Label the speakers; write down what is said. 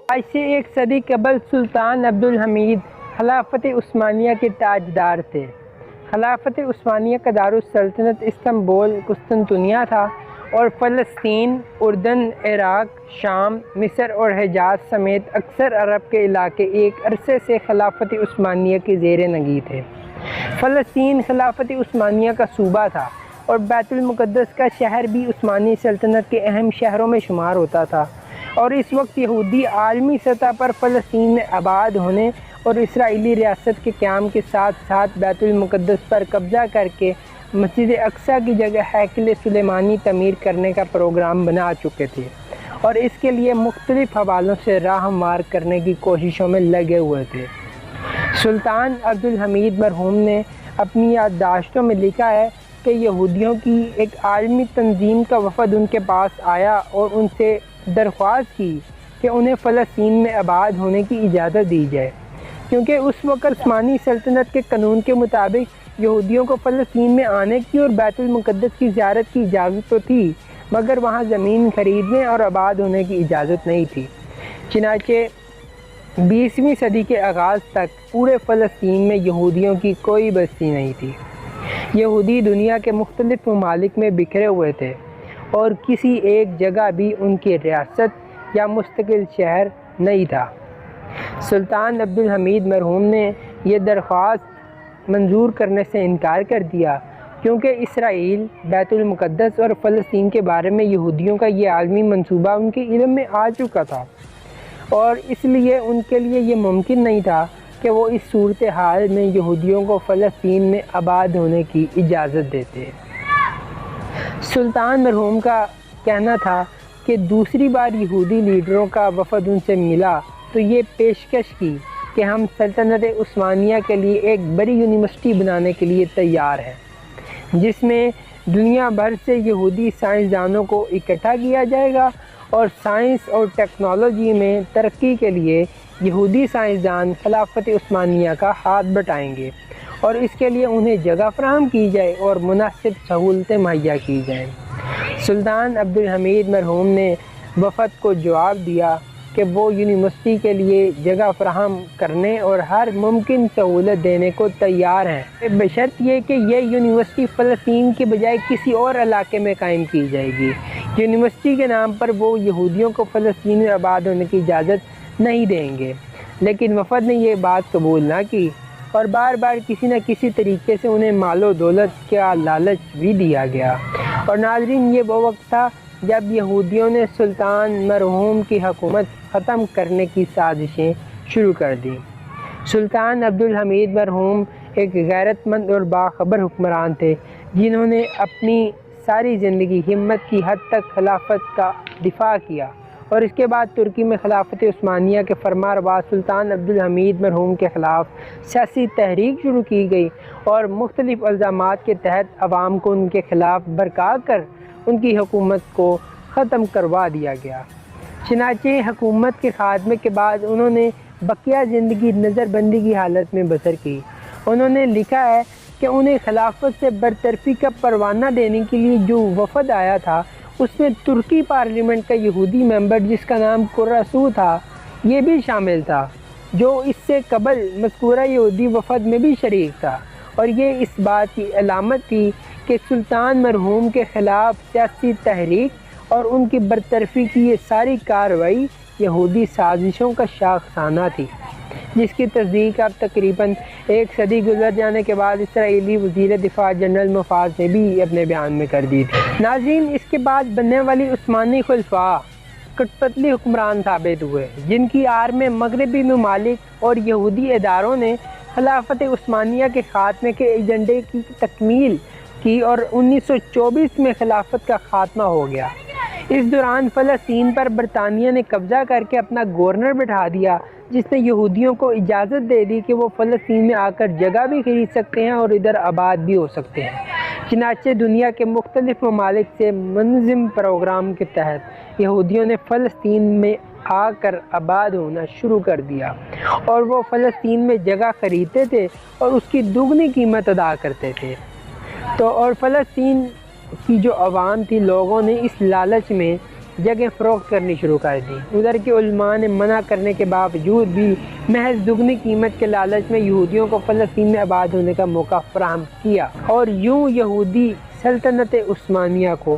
Speaker 1: آج سے ایک صدی قبل سلطان عبدالحمید خلافت عثمانیہ کے تاجدار تھے۔ خلافت عثمانیہ کا دارالسلطنت استنبول قسطنطنیہ تھا اور فلسطین، اردن، عراق، شام، مصر اور حجاز سمیت اکثر عرب کے علاقے ایک عرصے سے خلافت عثمانیہ کے زیر نگیں تھے۔ فلسطین خلافت عثمانیہ کا صوبہ تھا اور بیت المقدس کا شہر بھی عثمانی سلطنت کے اہم شہروں میں شمار ہوتا تھا، اور اس وقت یہودی عالمی سطح پر فلسطین میں آباد ہونے اور اسرائیلی ریاست کے قیام کے ساتھ ساتھ بیت المقدس پر قبضہ کر کے مسجد اقصیٰ کی جگہ ہیکل سلیمانی تعمیر کرنے کا پروگرام بنا چکے تھے اور اس کے لیے مختلف حوالوں سے راہ ہموار کرنے کی کوششوں میں لگے ہوئے تھے۔ سلطان عبدالحمید مرحوم نے اپنی یادداشتوں میں لکھا ہے کہ یہودیوں کی ایک عالمی تنظیم کا وفد ان کے پاس آیا اور ان سے درخواست کی کہ انہیں فلسطین میں آباد ہونے کی اجازت دی جائے، کیونکہ اس وقت عثمانی سلطنت کے قانون کے مطابق یہودیوں کو فلسطین میں آنے کی اور بیت المقدس کی زیارت کی اجازت تو تھی، مگر وہاں زمین خریدنے اور آباد ہونے کی اجازت نہیں تھی۔ چنانچہ 20ویں صدی کے آغاز تک پورے فلسطین میں یہودیوں کی کوئی بستی نہیں تھی۔ یہودی دنیا کے مختلف ممالک میں بکھرے ہوئے تھے اور کسی ایک جگہ بھی ان کی ریاست یا مستقل شہر نہیں تھا۔ سلطان عبدالحمید مرحوم نے یہ درخواست منظور کرنے سے انکار کر دیا، کیونکہ اسرائیل، بیت المقدس اور فلسطین کے بارے میں یہودیوں کا یہ عالمی منصوبہ ان کے علم میں آ چکا تھا، اور اس لیے ان کے لیے یہ ممکن نہیں تھا کہ وہ اس صورتحال میں یہودیوں کو فلسطین میں آباد ہونے کی اجازت دیتے۔ سلطان مرحوم کا کہنا تھا کہ دوسری بار یہودی لیڈروں کا وفد ان سے ملا تو یہ پیشکش کی کہ ہم سلطنت عثمانیہ کے لیے ایک بڑی یونیورسٹی بنانے کے لیے تیار ہیں، جس میں دنیا بھر سے یہودی سائنسدانوں کو اکٹھا کیا جائے گا اور سائنس اور ٹیکنالوجی میں ترقی کے لیے یہودی سائنسدان خلافت عثمانیہ کا ہاتھ بٹائیں گے، اور اس کے لیے انہیں جگہ فراہم کی جائے اور مناسب سہولتیں مہیا کی جائیں۔ سلطان عبدالحمید مرحوم نے وفد کو جواب دیا کہ وہ یونیورسٹی کے لیے جگہ فراہم کرنے اور ہر ممکن سہولت دینے کو تیار ہیں، بشرط یہ کہ یہ یونیورسٹی فلسطین کے بجائے کسی اور علاقے میں قائم کی جائے گی۔ یونیورسٹی کے نام پر وہ یہودیوں کو فلسطین میں آباد ہونے کی اجازت نہیں دیں گے، لیکن وفد نے یہ بات قبول نہ کی اور بار بار کسی نہ کسی طریقے سے انہیں مال و دولت کا لالچ بھی دیا گیا۔ اور ناظرین، یہ وہ وقت تھا جب یہودیوں نے سلطان مرحوم کی حکومت ختم کرنے کی سازشیں شروع کر دیں۔ سلطان عبدالحمید مرحوم ایک غیرت مند اور باخبر حکمران تھے، جنہوں نے اپنی ساری زندگی ہمت کی حد تک خلافت کا دفاع کیا، اور اس کے بعد ترکی میں خلافت عثمانیہ کے فرمانروا سلطان عبدالحمید مرحوم کے خلاف سیاسی تحریک شروع کی گئی اور مختلف الزامات کے تحت عوام کو ان کے خلاف بھڑکا کر ان کی حکومت کو ختم کروا دیا گیا۔ چنانچہ حکومت کے خاتمے کے بعد انہوں نے بقیہ زندگی نظر بندی کی حالت میں بسر کی۔ انہوں نے لکھا ہے کہ انہیں خلافت سے برطرفی کا پروانہ دینے کے لیے جو وفد آیا تھا، اس میں ترکی پارلیمنٹ کا یہودی ممبر جس کا نام قراسو تھا یہ بھی شامل تھا، جو اس سے قبل مذکورہ یہودی وفد میں بھی شریک تھا، اور یہ اس بات کی علامت تھی کہ سلطان مرحوم کے خلاف سیاسی تحریک اور ان کی برطرفی کی یہ ساری کارروائی یہودی سازشوں کا شاخسانہ تھی، جس کی تصدیق اب تقریباً ایک صدی گزر جانے کے بعد اسرائیلی وزیر دفاع جنرل مفاز نے بھی اپنے بیان میں کر دی تھی۔ ناظرین، اس کے بعد بننے والی عثمانی خلفاء کٹ پتلی حکمران ثابت ہوئے، جن کی آڑ میں مغربی ممالک اور یہودی اداروں نے خلافت عثمانیہ کے خاتمے کے ایجنڈے کی تکمیل کی اور 1924 میں خلافت کا خاتمہ ہو گیا۔ اس دوران فلسطین پر برطانیہ نے قبضہ کر کے اپنا گورنر بٹھا دیا، جس نے یہودیوں کو اجازت دے دی کہ وہ فلسطین میں آ کر جگہ بھی خرید سکتے ہیں اور ادھر آباد بھی ہو سکتے ہیں۔ چنانچہ دنیا کے مختلف ممالک سے منظم پروگرام کے تحت یہودیوں نے فلسطین میں آ کر آباد ہونا شروع کر دیا، اور وہ فلسطین میں جگہ خریدتے تھے اور اس کی دوگنی قیمت ادا کرتے تھے۔ اور فلسطین کی جو عوام تھی، لوگوں نے اس لالچ میں جگہ فروخت کرنی شروع کر دی۔ ادھر کے علماء نے منع کرنے کے باوجود بھی محض دگنی قیمت کے لالچ میں یہودیوں کو فلسطین میں آباد ہونے کا موقع فراہم کیا، اور یوں یہودی سلطنت عثمانیہ کو